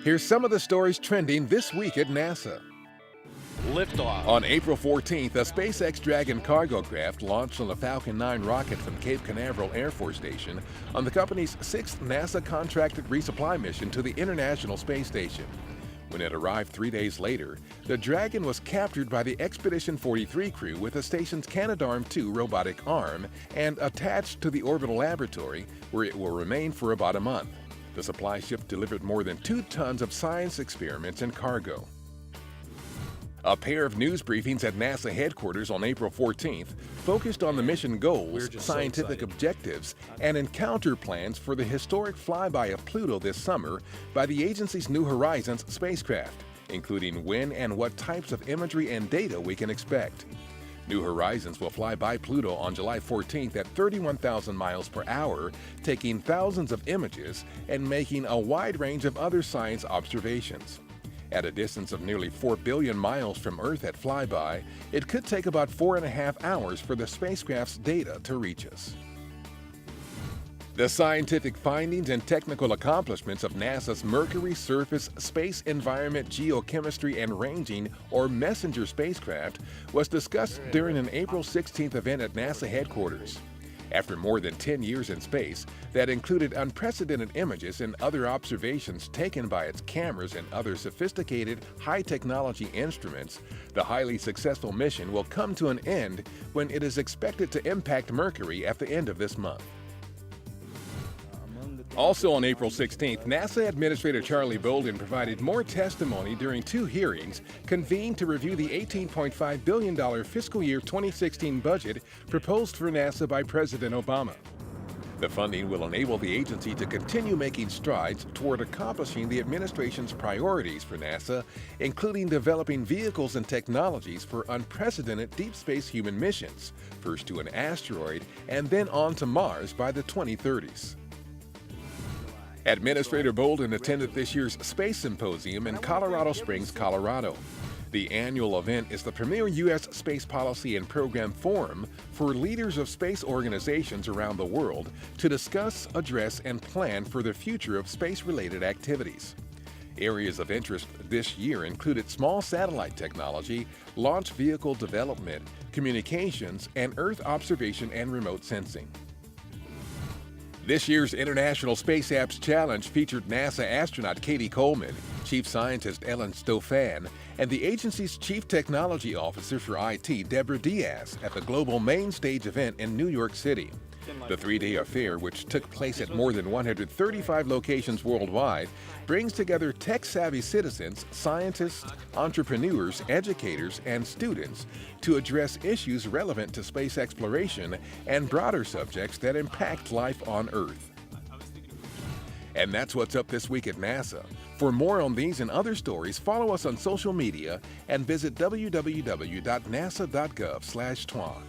Here's some of the stories trending this week at NASA. Liftoff. On April 14th, a SpaceX Dragon cargo craft launched on the Falcon 9 rocket from Cape Canaveral Air Force Station on the company's 6th NASA-contracted resupply mission to the International Space Station. When it arrived 3 days later, the Dragon was captured by the Expedition 43 crew with the station's Canadarm2 robotic arm and attached to the orbital laboratory, where it will remain for about a month. The supply ship delivered more than 2 tons of science experiments and cargo. A pair of news briefings at NASA headquarters on April 14th focused on the mission goals, scientific objectives, and encounter plans for the historic flyby of Pluto this summer by the agency's New Horizons spacecraft, including when and what types of imagery and data we can expect. New Horizons will fly by Pluto on July 14th at 31,000 miles per hour, taking thousands of images and making a wide range of other science observations. At a distance of nearly 4 billion miles from Earth at flyby, it could take about 4.5 hours for the spacecraft's data to reach us. The scientific findings and technical accomplishments of NASA's MErcury Surface Space Environment Geochemistry and Ranging, or MESSENGER spacecraft, was discussed during an April 16th event at NASA headquarters. After more than 10 years in space that included unprecedented images and other observations taken by its cameras and other sophisticated, high-technology instruments, the highly successful mission will come to an end when it is expected to impact Mercury at the end of this month. Also on April 16th, NASA Administrator Charlie Bolden provided more testimony during 2 hearings convened to review the $18.5 billion fiscal year 2016 budget proposed for NASA by President Obama. The funding will enable the agency to continue making strides toward accomplishing the administration's priorities for NASA, including developing vehicles and technologies for unprecedented deep space human missions, first to an asteroid and then on to Mars by the 2030s. Administrator Bolden attended this year's Space Symposium in Colorado Springs, Colorado. The annual event is the premier U.S. space policy and program forum for leaders of space organizations around the world to discuss, address, and plan for the future of space-related activities. Areas of interest this year included small satellite technology, launch vehicle development, communications, and Earth observation and remote sensing. This year's International Space Apps Challenge featured NASA astronaut Cady Coleman, Chief Scientist Ellen Stofan, and the agency's Chief Technology Officer for IT Deborah Diaz at the Global Mainstage event in New York City. The 3-day affair, which took place at more than 135 locations worldwide, brings together tech-savvy citizens, scientists, entrepreneurs, educators, and students to address issues relevant to space exploration and broader subjects that impact life on Earth. And that's what's up this week at NASA. For more on these and other stories, follow us on social media and visit www.nasa.gov/twa.